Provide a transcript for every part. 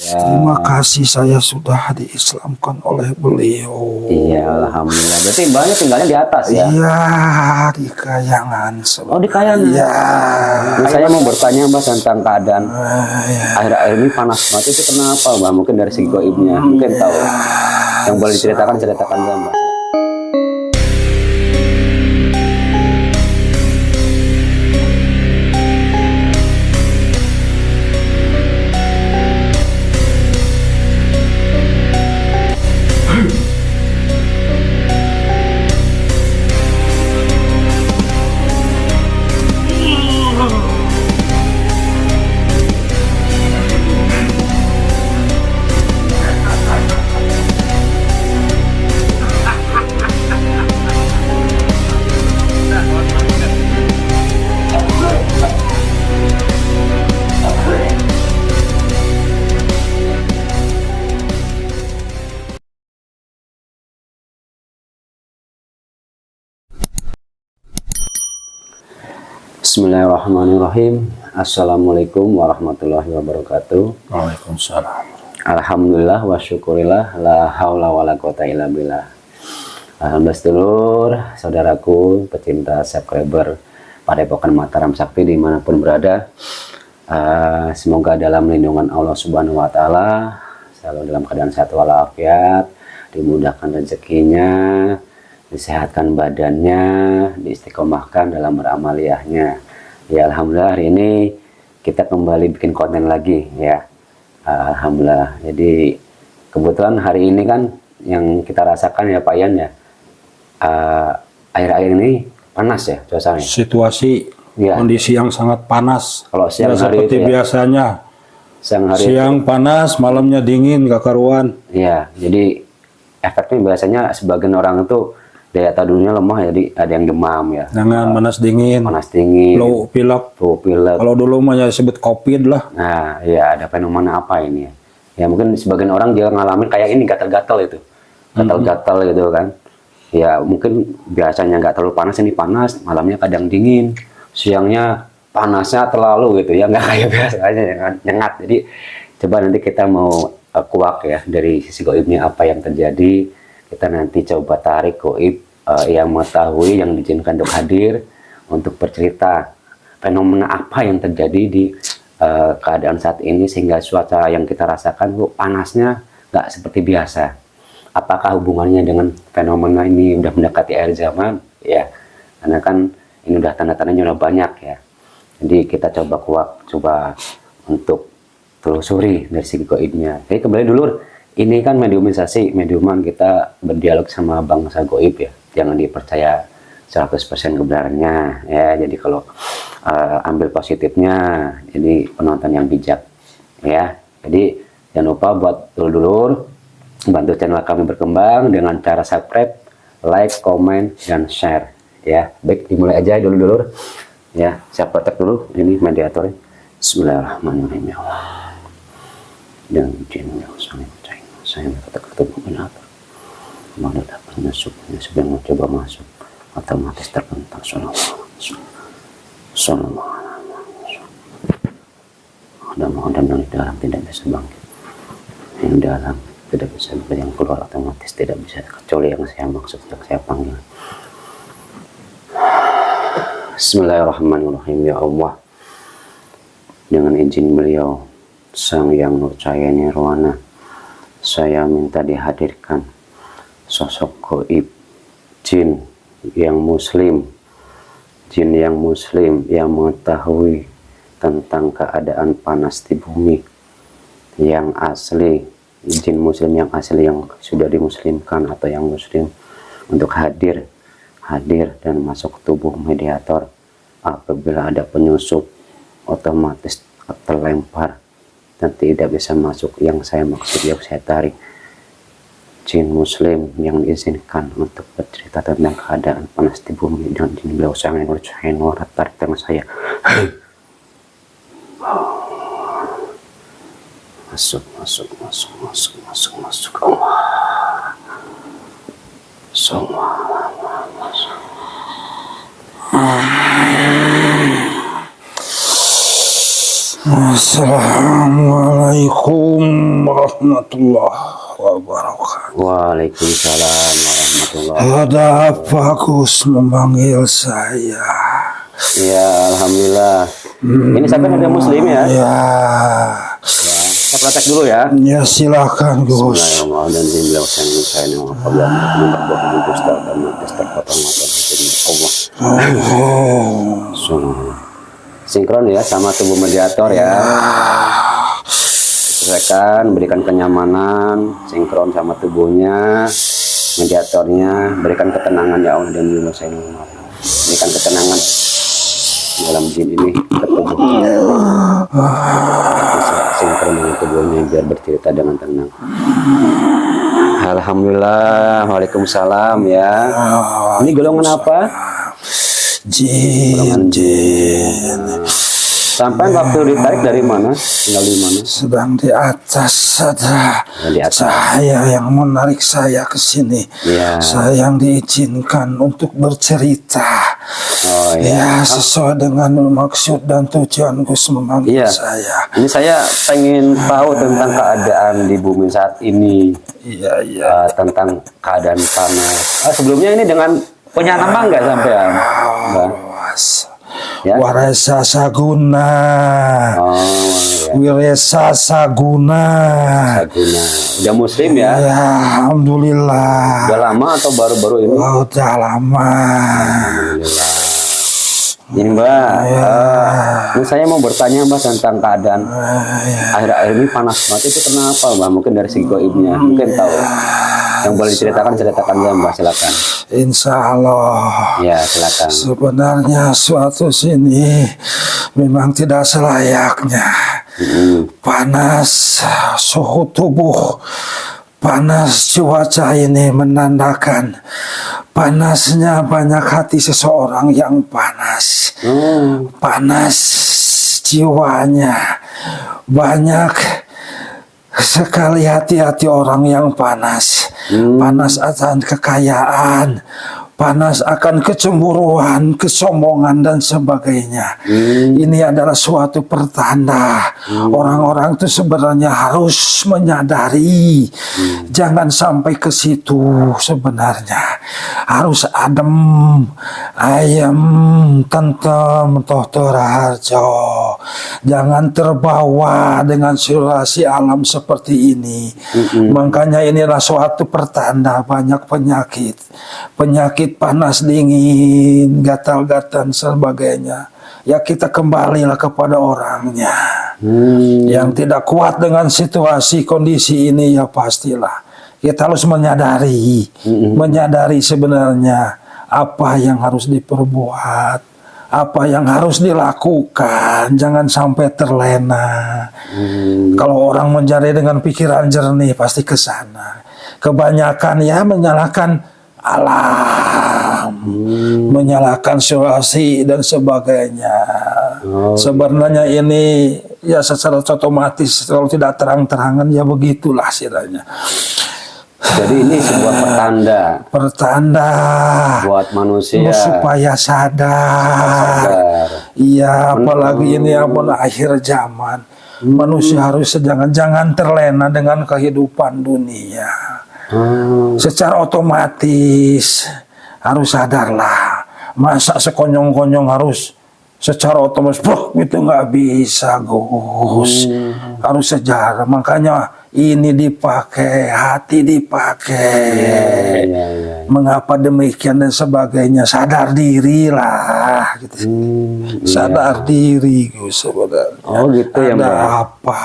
Terima kasih saya sudah diislamkan oleh beliau. Iya, alhamdulillah. Berarti mbaknya tinggalnya di atas ya? Iya, di Kayangan. Oh, di Kayangan. Iya. Nah, saya mau bertanya mbak tentang keadaan akhir-akhir ini panas banget, itu kenapa mbak? Mungkin dari segi gaibnya, mungkin tahu. Yang boleh diceritakan mbak. Bismillahirrahmanirrahim. Assalamualaikum warahmatullahi wabarakatuh. Waalaikumsalam. Alhamdulillah wa syukurillah, la haula wa la quwata illa billah. Alhamdulillah sedulur, saudaraku, pecinta subscriber Padepokan Mataram Sakti dimanapun berada. Semoga dalam lindungan Allah Subhanahu wa Ta'ala, selalu dalam keadaan sehat walafiat, dimudahkan rezekinya, disehatkan badannya, diistiqomahkan dalam beramaliyahnya. Ya alhamdulillah hari ini kita kembali bikin konten lagi ya. Alhamdulillah. Jadi kebetulan hari ini kan yang kita rasakan ya Pak Yan ya, akhir-akhir ini panas ya cuacanya. Situasi ya. Kondisi yang sangat panas. Kalau siang ya, hari seperti itu ya, biasanya. Siang panas, malamnya dingin, gak karuan. Iya, jadi efeknya biasanya sebagian orang itu daya tahan tubuhnya lemah, jadi ada yang demam ya. Dengan panas dingin, flu pilek. Kalau dulu mah ya disebut COVID lah. Nah, ya ada fenomena apa ini ya? Ya mungkin sebagian orang juga ngalamin kayak ini, gatal-gatal itu, gatal-gatal gitu kan. Ya mungkin biasanya nggak terlalu panas, ini panas, malamnya kadang dingin, siangnya panasnya terlalu gitu ya, nggak kayak biasanya nyengat. Jadi coba nanti kita mau kuak ya dari sisi gaibnya apa yang terjadi. Kita nanti coba tarik gaib yang mengetahui, yang diizinkan untuk hadir untuk bercerita fenomena apa yang terjadi di keadaan saat ini sehingga cuaca yang kita rasakan panasnya nggak seperti biasa. Apakah hubungannya dengan fenomena ini udah mendekati akhir zaman ya? Karena kan ini udah tanda-tandanya udah banyak ya. Jadi kita coba untuk telusuri dari segi gaibnya. Jadi kembali dulu. Ini kan mediumisasi, mediuman kita berdialog sama bangsa gaib ya. Jangan dipercaya 100% kebenarannya ya. Jadi kalau ambil positifnya, jadi penonton yang bijak ya. Jadi jangan lupa buat dulur-dulur bantu channel kami berkembang dengan cara subscribe, like, comment, dan share ya. Baik, dimulai aja dulur-dulur ya. Saya praktek dulu ini mediatornya. Bismillahirrahmanirrahim ya Allah. Dan izin yang sangat saya kata-kata kombinator mau dapat masuk yang mencoba masuk otomatis terbentak mudah-mudahan yang di dalam tidak bisa bangkit, yang dalam tidak bisa, yang keluar otomatis tidak bisa, kecuali yang saya maksud, yang saya panggil. Bismillahirrahmanirrahim ya Allah, dengan izin beliau Sang Yang Nur Cahaya Nirwana, saya minta dihadirkan sosok gaib jin yang muslim yang mengetahui tentang keadaan panas di bumi, yang asli, jin muslim yang asli yang sudah dimuslimkan atau yang muslim untuk hadir dan masuk ke tubuh mediator. Apabila ada penyusup otomatis terlempar dan tidak bisa masuk. Yang saya maksud, yang saya tarik jin muslim yang diizinkan untuk bercerita tentang keadaan panas di bumi, dan jin beliau sangat percaya tarik tangan saya. Masuk semua masuk. Assalamualaikum warahmatullahi wabarakatuh. Waalaikumsalam warahmatullahi. Ada apa Gus memanggil saya? Ya, alhamdulillah. Ini sampai ada muslim ya? Ya. Kita praktek dulu ya. Ya silakan Gus. Sinkron ya sama tubuh mediator ya. Sesuaikan, berikan kenyamanan, sinkron sama tubuhnya, mediatornya, berikan ketenangan ya Allah dan berikan ketenangan dalam jin ini ke tubuhnya. Bisa sinkron dengan tubuhnya biar bercerita dengan tenang. Alhamdulillah, waalaikumsalam ya. Ini golongan apa? Jin. Sampai waktu ditarik dari mana? Tinggal di mana? Sedang di atas ada Di atas. cahaya yang menarik saya ke sini. Ya. Saya yang diizinkan untuk bercerita. Oh Ya, sesuai dengan maksud dan tujuan Gus memanggil Iya. saya. Ini saya pengen tahu tentang keadaan di bumi saat ini, Iya, iya. tentang keadaan panas. Sebelumnya ini dengan punya nama nggak sampean? Enggak. Ya. Waresa Saguna. Oh, ya. Wiresa Saguna. Saguna. Udah muslim ya? Ya, alhamdulillah. Udah lama atau baru-baru ini? Oh, udah lama. Alhamdulillah. Ini Mbak, ini saya mau bertanya Mbak tentang keadaan akhir-akhir ini panas banget. Itu kenapa Mbak? Mungkin dari segi gaibnya, mungkin tahu. Yang boleh diceritakan ya Mbak, silakan. Insya Allah. Ya, silakan. Sebenarnya suatu sini memang tidak selayaknya. Panas suhu tubuh, panas cuaca ini menandakan panasnya banyak hati seseorang yang panas. Panas jiwanya, banyak sekali hati-hati orang yang panas. Panas akan kekayaan, panas akan kecemburuan, kesombongan dan sebagainya. Ini adalah suatu pertanda orang-orang itu sebenarnya harus menyadari, jangan sampai ke situ. Sebenarnya harus adem, ayam, tentem, toh harjo. Jangan terbawa dengan situasi alam seperti ini. Makanya inilah suatu pertanda banyak penyakit panas dingin, gatal-gatal sebagainya. Ya kita kembalilah kepada orangnya. Yang tidak kuat dengan situasi kondisi ini ya pastilah kita harus menyadari sebenarnya apa yang harus diperbuat, apa yang harus dilakukan. Jangan sampai terlena. Kalau orang mencari dengan pikiran jernih pasti ke sana. Kebanyakan ya menyalahkan alam, menyalahkan situasi dan sebagainya. Sebenarnya ini ya secara otomatis kalau tidak terang-terangan ya begitulah istilahnya. Jadi ini sebuah pertanda buat manusia supaya sadar. Iya, apalagi ini akhir zaman. Manusia harus jangan terlena dengan kehidupan dunia. Secara otomatis harus sadarlah. Masa sekonyong-konyong harus secara otomatis itu nggak bisa Gus. Harus sejarah. Makanya ini dipakai, hati dipakai. Mengapa demikian dan sebagainya. Sadar diri lah gitu. Sadar diri Gus sebenarnya. Oh gitu ya Mbak. Apa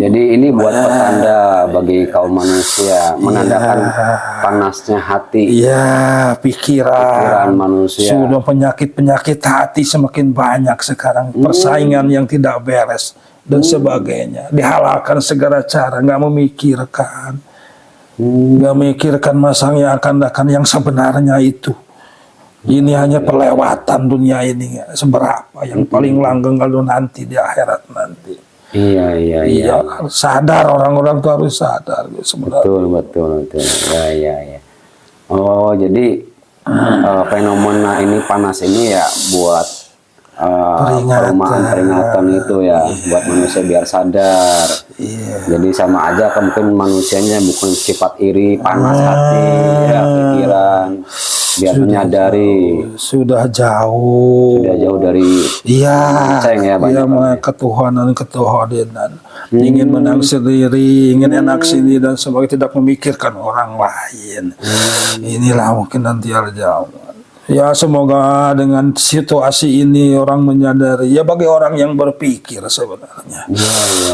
Jadi ini buat pertanda bagi kaum manusia, menandakan panasnya hati. Iya, pikiran manusia. Sudah penyakit hati semakin banyak sekarang. Persaingan yang tidak beres dan sebagainya. Dihalalkan segala cara, nggak memikirkan. Nggak memikirkan masa yang akan datang yang sebenarnya itu. Ini hanya perlewatan dunia ini, seberapa yang paling langgeng kalau nanti di akhirat nanti. Iya. Sadar, orang-orang itu harus sadar sebenarnya. Betul. Ya. Oh, jadi fenomena ini panas ini ya buat peringatan itu ya buat manusia biar sadar. Jadi sama aja kan mungkin manusianya bukan sifat iri, panas hati, ya pikiran, biar menyadari sudah jauh dari ketuhanan, ingin menang sendiri, ingin enak sendiri dan sebagainya, tidak memikirkan orang lain. Inilah mungkin nanti jauh. Ya semoga dengan situasi ini orang menyadari, ya bagi orang yang berpikir sebenarnya,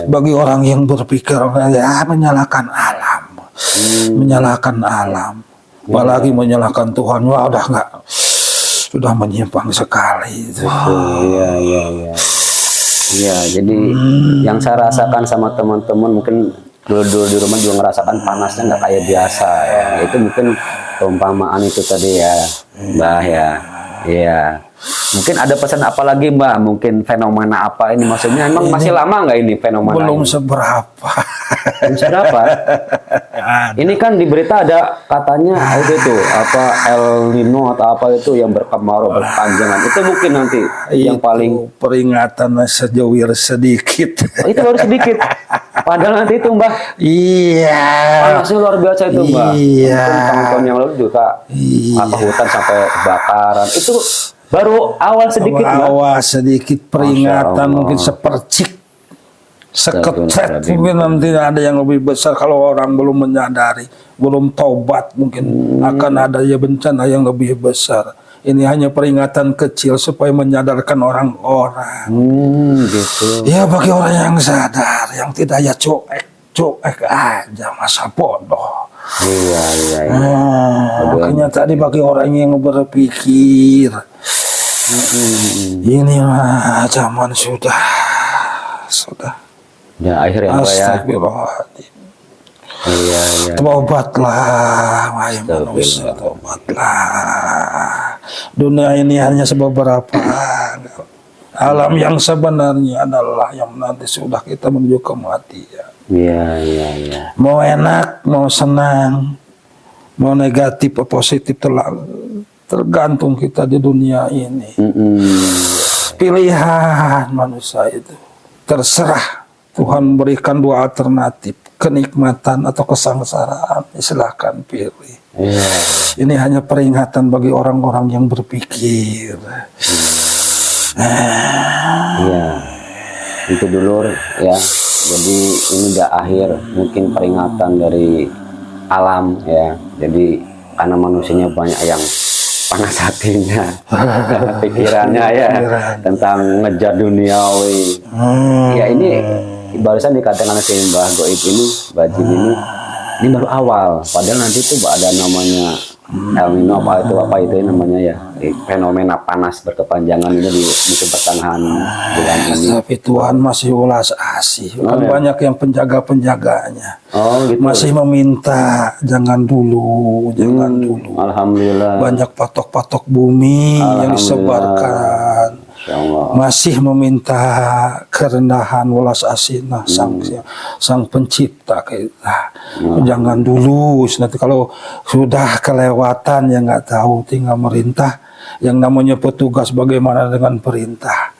bagi orang yang berpikir ya menyalahkan alam, apalagi menyalahkan Tuhan, wah udah enggak, sudah menyimpang sekali itu. Iya, jadi yang saya rasakan sama teman-teman mungkin dulu di rumah juga ngerasakan panasnya nggak kayak biasa ya. Itu mungkin perumpamaan itu tadi ya, Mbah ya. Iya. Mungkin ada pesan apa lagi, Mbah? Mungkin fenomena apa ini? Maksudnya emang masih lama nggak ini fenomena? Belum ini? seberapa. Belum seberapa. Ini kan di berita ada katanya itu tuh apa El Nino atau apa itu yang berkemarau berkepanjangan. Itu mungkin nanti yang paling peringatan sejauh sedikit. Oh, itu baru sedikit. Padahal nanti itu, Mbah. Iya. Panasnya luar biasa itu, Mbah. Iya. Mungkin tahun-tahun yang lalu juga apa hutan sampai kebakaran. Itu baru awal sedikit, awal sedikit peringatan, mungkin sepercik, sekecet, mungkin nanti ada yang lebih besar kalau orang belum menyadari, belum taubat, mungkin akan ada ya bencana yang lebih besar. Ini hanya peringatan kecil supaya menyadarkan orang-orang. Gitu. Ya bagi orang yang sadar, yang tidak ya cuek aja, masa bodoh. Iya. Makanya tadi bagi orang yang berpikir, ini mah zaman sudah. Ya akhirnya apa ya? Astagfirullahaladzim. Iya. Tobatlah, wahai manusia, tobatlah. Dunia ini hanya sebeberapa. Alam yang sebenarnya adalah yang nanti sudah kita menuju kematian. Iya. Mau enak, mau senang, mau negatif, positif, tergantung kita di dunia ini. Pilihan manusia itu terserah. Tuhan berikan dua alternatif, kenikmatan atau kesengsaraan. Silahkan pilih. Ini hanya peringatan bagi orang-orang yang berpikir. Iya. Itu dulu ya. Jadi ini udah akhir, mungkin peringatan dari alam ya. Jadi karena manusianya banyak yang panas hatinya, pikirannya ya tentang ngejar duniawi. Ya ini barusan dikatakan si Mbah Goib ini, Mbah Jin ini baru awal. Padahal nanti itu ada namanya El Nino apa itu namanya ya, fenomena panas berkepanjangan ini di musim pertengahan bulan ini. Tapi Tuhan masih ulas asih, kan banyak yang penjaga-penjaganya. Gitu. Masih meminta jangan dulu. Alhamdulillah. Banyak patok-patok bumi yang disebarkan. Masih meminta kerendahan welas asih sang pencipta kita. Jangan dulu, nanti kalau sudah kelewatan ya nggak tahu, tinggal merintah. Yang namanya petugas bagaimana dengan perintah.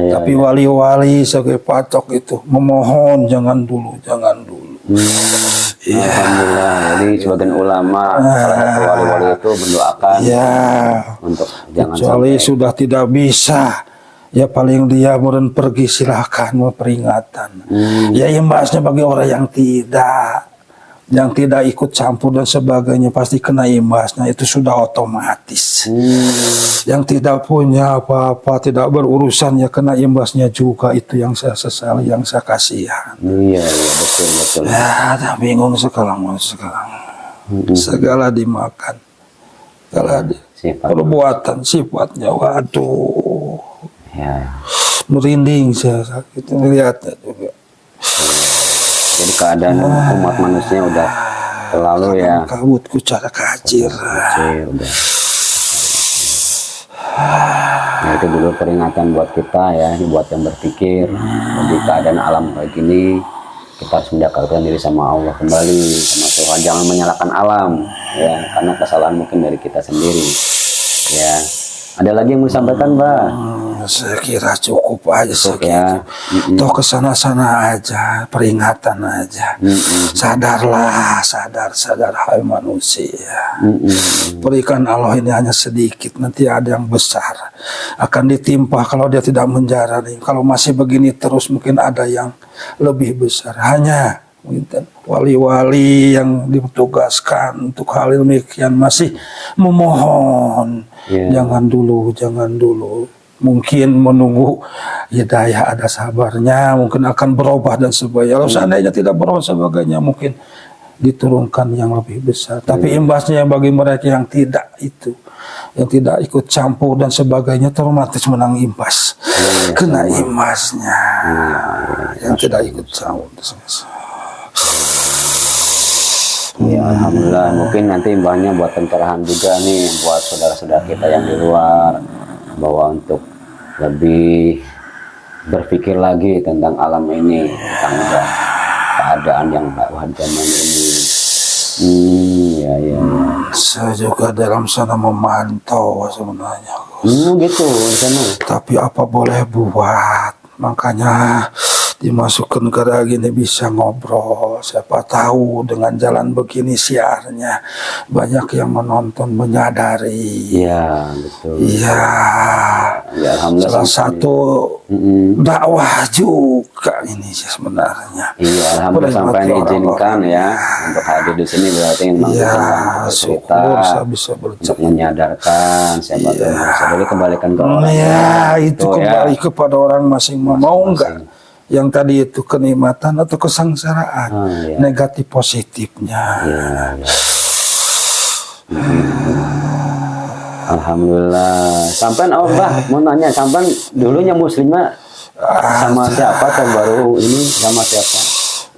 Tapi wali-wali sebagai patok itu memohon jangan dulu. Alhamdulillah. Jadi sebagian ulama, salah satu wali-wali itu mendoakan untuk jangan kecuali sampai sudah tidak bisa. Ya paling dia meren pergi silahkan peringatan. Ya imbasnya bagi orang yang tidak ikut campur dan sebagainya pasti kena imbasnya, itu sudah otomatis. Yang tidak punya apa-apa, tidak berurusan ya kena imbasnya juga, itu yang saya sesali, yang saya kasihan. Iya betul. Ya bingung sekarang. Segala dimakan, segala perbuatan sifatnya, waduh. Merinding saya sakit melihatnya juga. Jadi keadaan umat manusia udah terlalu ya. Kabutku cara kacir. Udah. Nah itu dulu peringatan buat kita ya, buat yang berpikir. Jadi keadaan alam kayak gini, kita harus mendekatkan diri sama Allah kembali, sama Tuhan. Jangan menyalahkan alam ya, karena kesalahan mungkin dari kita sendiri. Ya. Ada lagi yang mau disampaikan, Mbak? Saya kira cukup aja Cukup segitu. ya. Toh kesana-sana aja, peringatan aja. Sadarlah, sadar hai manusia. Berikan Allah ini hanya sedikit, nanti ada yang besar akan ditimpa kalau dia tidak menjalani. Kalau masih begini terus mungkin ada yang lebih besar. Hanya wali-wali yang ditugaskan untuk hal demikian masih memohon. Jangan dulu. Mungkin menunggu hidayah, ada sabarnya, mungkin akan berubah dan sebagainya. Kalau seandainya tidak berubah sebagainya, mungkin diturunkan yang lebih besar. Tapi imbasnya bagi mereka yang tidak itu, yang tidak ikut campur dan sebagainya, otomatis menang imbas. Kena imbasnya. Yang tidak ikut campur. Ya, alhamdulillah. Mungkin nanti imbahnya buat pencerahan juga nih buat saudara-saudara kita yang di luar, bahwa untuk lebih berpikir lagi tentang alam ini, tentang keadaan yang bawah zaman ini. Ya. Saya juga dalam sana memantau sebenarnya. Gitu di sana. Tapi apa boleh buat? Makanya dimasukkan ke gini bisa ngobrol, siapa tahu dengan jalan begini siarnya banyak yang menonton menyadari. Iya betul. Iya, Ya, alhamdulillah. salah satu dakwah juga ini sih sebenarnya. Iya, alhamdulillah sampai diizinkan ya untuk hadir di sini, berarti memang Iya, cerita syukur saya bisa untuk bercerita. menyadarkan siapa tahu bisa kembalikan ke orang. Ya, itu Tuh, kembali kepada orang masing-masing. Mau enggak? Yang tadi itu kenikmatan atau kesengsaraan, negatif positifnya. Alhamdulillah. Sampai Mbah mau nanya, sampai dulunya muslimnya sama siapa atau baru ini sama siapa?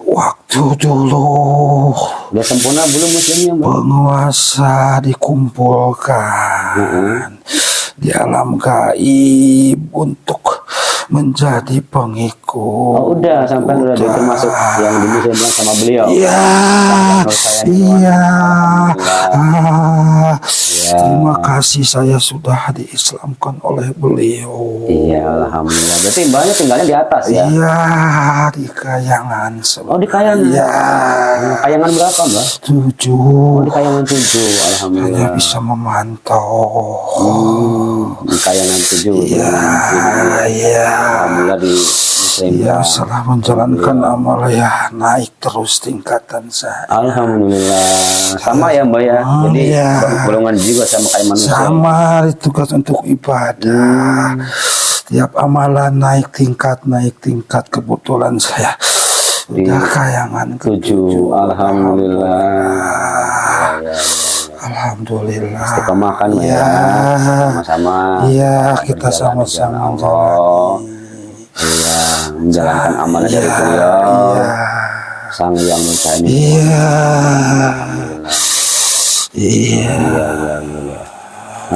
Waktu dulu Udah sempurna belum muslimnya, Mbah? penguasa dikumpulkan di alam gaib untuk menjadi pengikut. Oh, udah sampai udah termasuk yang dimuslimkan sama beliau. Iya. Terima kasih saya sudah diislamkan oleh beliau. Iya, alhamdulillah. Berarti mbaknya tinggalnya di atas ya? Iya, di Kayangan. Oh, di Kayangan. Iya. Kayangan berapa, Mbak? 7. Oh, di Kayangan 7, alhamdulillah. Saya bisa memantau. Di Kayangan 7. Iya. Alhamdulillah di muslim. Ya, setelah menjalankan amal ya naik terus tingkatan saya. Alhamdulillah. Sama ya, Mbak ya. Jadi golongan juga sama kayak manusia. Sama, tugas untuk ibadah. Tiap amalan naik tingkat. Kebetulan saya udah Kayangan 7. Alhamdulillah. Alhamdulillah. Istiqomah kan ya. Sama-sama. Iya, kita sama-sama menjalani. Iya, menjalankan amanah dari beliau. Sang yang mencari. Iya.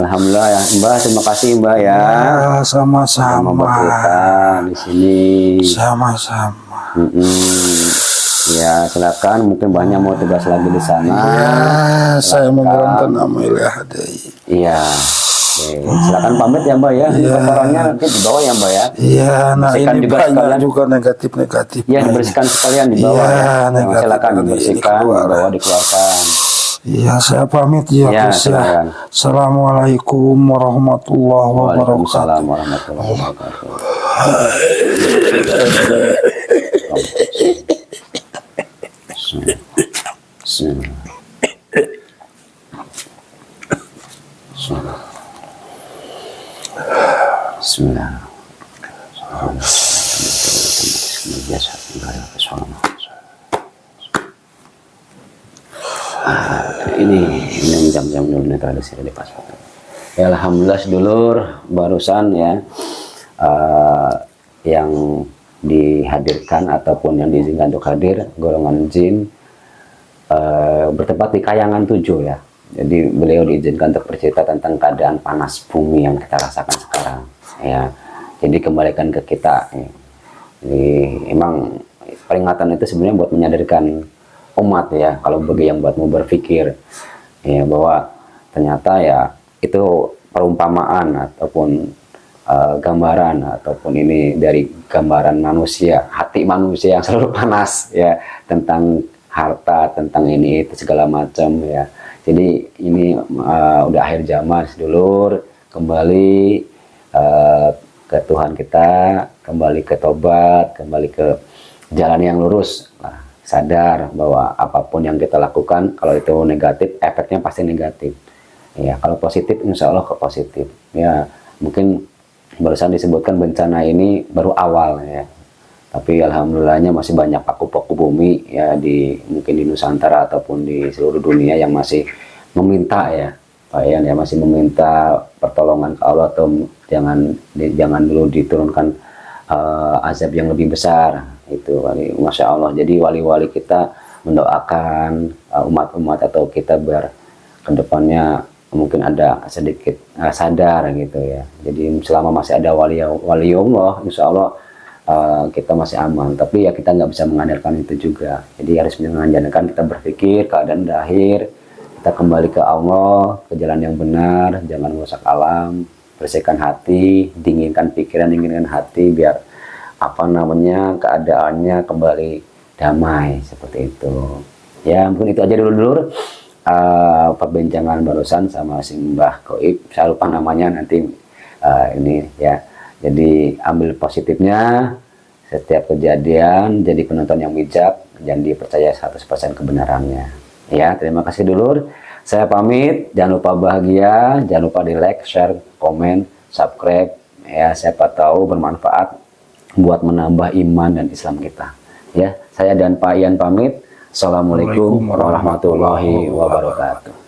Alhamdulillah ya, Mbak. Terima kasih, Mbak ya. Sama-sama. Kita di sini. Sama-sama. Ya, silakan. Mungkin banyak mau tugas lagi di sana. Iya, saya menjalankan amal hadai. Iya. Silakan pamit ya, Mbak ya. Kotorannya nanti di bawah ya, Mbak ya. Iya, nah bersihkan ini juga banyak sekalian. juga negatif. Iya, dibersihkan sekalian di bawah. Iya, silakan dibersihkan, di bawah dikeluarkan. Iya, saya pamit ya, Gus ya. Assalamualaikum warahmatullahi wabarakatuh. Waalaikumsalam warahmatullahi wabarakatuh. Bismillah. Ini jam-jam dulu nih tradisi di pas. Ya, alhamdulillah sedulur barusan ya yang dihadirkan ataupun yang diizinkan untuk hadir golongan jin bertempat di Kayangan 7 ya. Jadi beliau diizinkan untuk bercerita tentang keadaan panas bumi yang kita rasakan sekarang ya. Jadi kembalikan ke kita ya. Jadi emang peringatan itu sebenarnya buat menyadarkan umat ya, kalau bagi yang buat mau berpikir ya, bahwa ternyata ya itu perumpamaan ataupun gambaran ataupun ini dari gambaran manusia, hati manusia yang selalu panas ya, tentang harta, tentang ini itu segala macam ya. Jadi ini udah akhir zaman sedulur, kembali ke Tuhan kita, kembali ke tobat, kembali ke jalan yang lurus. Nah, sadar bahwa apapun yang kita lakukan, kalau itu negatif, efeknya pasti negatif. Ya, kalau positif, insya Allah ke positif. Ya, mungkin barusan disebutkan bencana ini baru awal ya. Tapi alhamdulillahnya masih banyak paku-paku bumi ya mungkin di Nusantara ataupun di seluruh dunia yang masih meminta ya, Pak Ian ya, masih meminta pertolongan ke Allah atau jangan dulu diturunkan azab yang lebih besar itu Masya Allah. Jadi wali-wali kita mendoakan umat-umat atau kita biar kedepannya mungkin ada sedikit sadar gitu ya. Jadi selama masih ada wali Allah, insya Allah kita masih aman. Tapi ya kita nggak bisa mengandalkan itu juga. Jadi harus mengandalkan kita berpikir keadaan akhir, kita kembali ke Allah, ke jalan yang benar, jangan merusak alam, bersihkan hati, dinginkan pikiran, dinginkan hati, biar keadaannya kembali damai seperti itu. Ya mungkin itu aja dulu perbincangan barusan sama Simbah Goib. Saya lupa namanya nanti ini ya. Jadi ambil positifnya setiap kejadian, jadi penonton yang bijak, jangan dipercaya 100% kebenarannya. Ya, terima kasih dulur. Saya pamit, jangan lupa bahagia, jangan lupa di like, share, komen, subscribe. Ya, siapa tahu bermanfaat buat menambah iman dan Islam kita. Ya, saya dan Pak Ian pamit. Assalamualaikum warahmatullahi wabarakatuh.